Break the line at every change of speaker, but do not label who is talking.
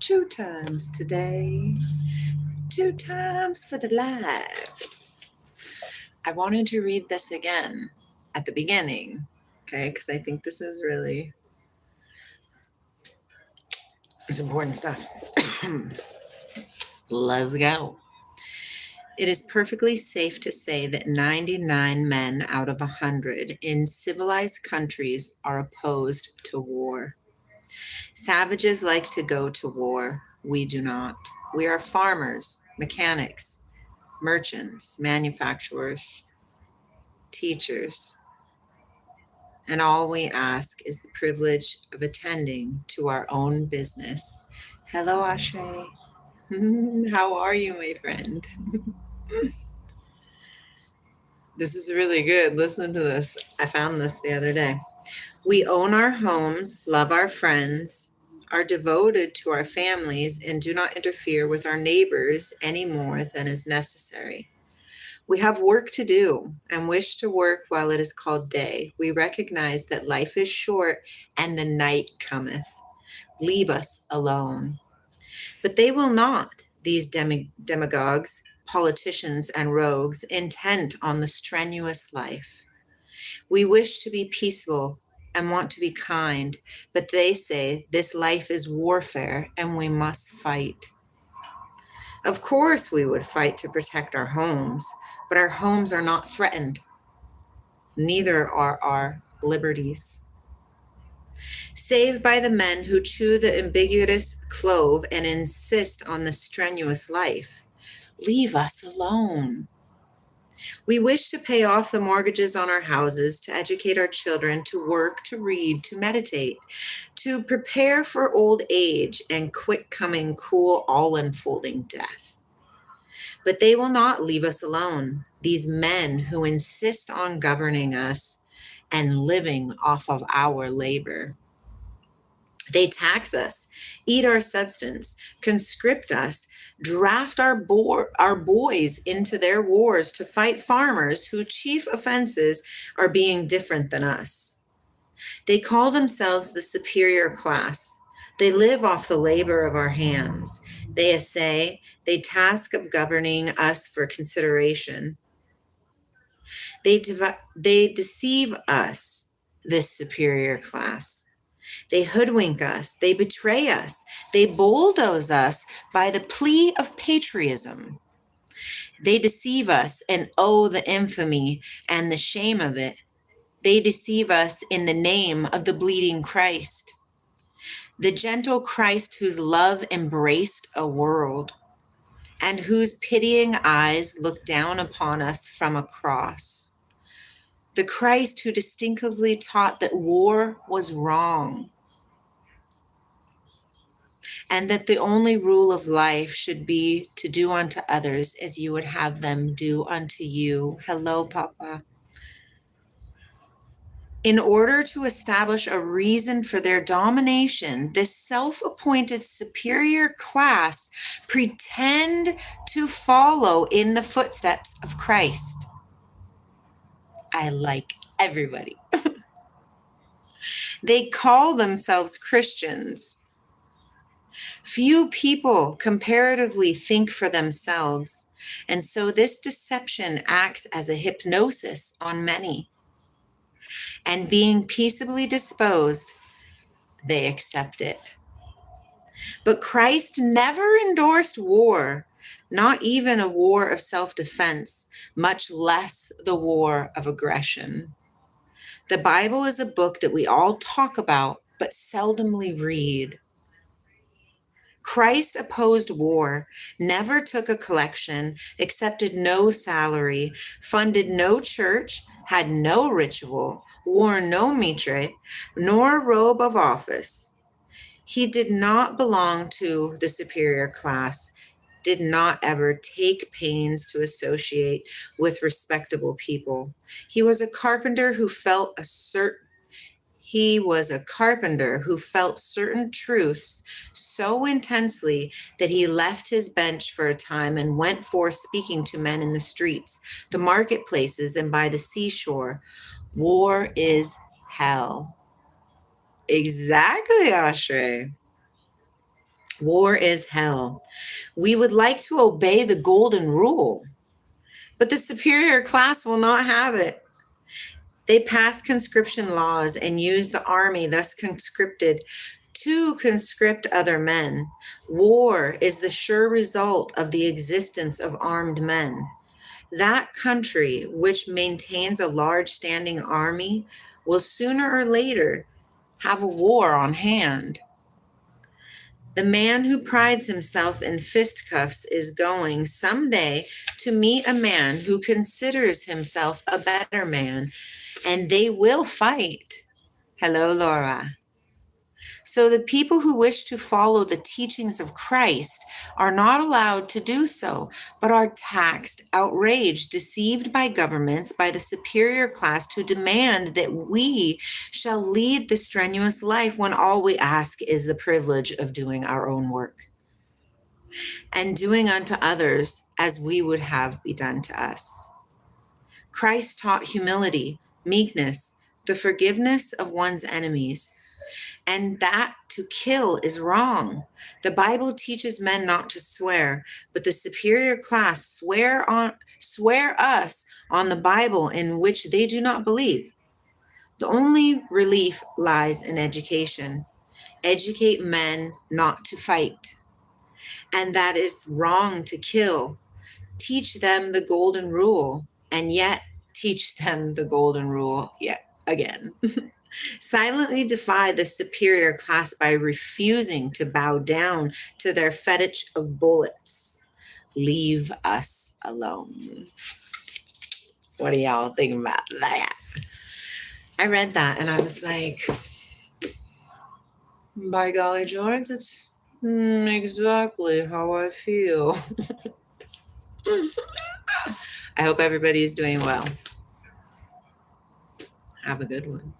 2 times today. 2 times for the live. I wanted to read this again at the beginning, okay, because I think this is really it's important stuff. Let's go. It is perfectly safe to say that 99 men out of 100 in civilized countries are opposed to war. Savages like to go to war. We do not. We are farmers, mechanics, merchants, manufacturers, teachers, and all we ask is the privilege of attending to our own business. Hello, Ashe. How are you, my friend? This is really good. Listen to this. I found this the other day. We own our homes, love our friends, are devoted to our families, and do not interfere with our neighbors any more than is necessary. We have work to do and wish to work while it is called day. We recognize that life is short and the night cometh. Leave us alone. But they will not, these demagogues, politicians, and rogues, intent on the strenuous life. We wish to be peaceful and want to be kind, but they say this life is warfare and we must fight. Of course, we would fight to protect our homes, but our homes are not threatened. Neither are our liberties. Save by the men who chew the ambiguous clove and insist on the strenuous life. Leave us alone. We wish to pay off the mortgages on our houses, to educate our children, to work, to read, to meditate, to prepare for old age and quick coming, cool, all-enfolding death. But they will not leave us alone, these men who insist on governing us and living off of our labor. They tax us, eat our substance, conscript us, draft our boys into their wars to fight farmers whose chief offenses are being different than us. They call themselves the superior class. They live off the labor of our hands. They essay, they task of governing us for consideration. They deceive us, this superior class. They hoodwink us, they betray us, they bulldoze us by the plea of patriotism. They deceive us and owe the infamy and the shame of it. They deceive us in the name of the bleeding Christ, the gentle Christ whose love embraced a world and whose pitying eyes looked down upon us from a cross. The Christ who distinctively taught that war was wrong, and that the only rule of life should be to do unto others as you would have them do unto you. Hello, Papa. In order to establish a reason for their domination, this self-appointed superior class pretend to follow in the footsteps of Christ. I like everybody. They call themselves Christians. Few people comparatively think for themselves, and so this deception acts as a hypnosis on many. And being peaceably disposed, they accept it. But Christ never endorsed war, not even a war of self-defense, much less the war of aggression. The Bible is a book that we all talk about, but seldomly read. Christ opposed war, never took a collection, accepted no salary, funded no church, had no ritual, wore no mitre, nor robe of office. He did not belong to the superior class, did not ever take pains to associate with respectable people. He was a carpenter who felt certain truths so intensely that he left his bench for a time and went forth speaking to men in the streets, the marketplaces, and by the seashore. War is hell. Exactly, Ashray. War is hell. We would like to obey the golden rule, but the superior class will not have it. They pass conscription laws and use the army thus conscripted to conscript other men. War is the sure result of the existence of armed men. That country which maintains a large standing army will sooner or later have a war on hand. The man who prides himself in fisticuffs is going someday to meet a man who considers himself a better man, and they will fight. Hello, Laura. So the people who wish to follow the teachings of Christ are not allowed to do so, but are taxed, outraged, deceived by governments, by the superior class who demand that we shall lead the strenuous life when all we ask is the privilege of doing our own work and doing unto others as we would have be done to us. Christ taught humility, meekness, the forgiveness of one's enemies, and that to kill is wrong. The Bible teaches men not to swear, but the superior class swear us on the Bible in which they do not believe. The only relief lies in education. Educate men not to fight, and that is wrong to kill. Teach them the golden rule, and yet teach them the golden rule yet again. Silently defy the superior class by refusing to bow down to their fetish of bullets. Leave us alone. What do y'all think about that? I read that and I was like, by golly, George, it's exactly how I feel. I hope everybody is doing well. Have a good one.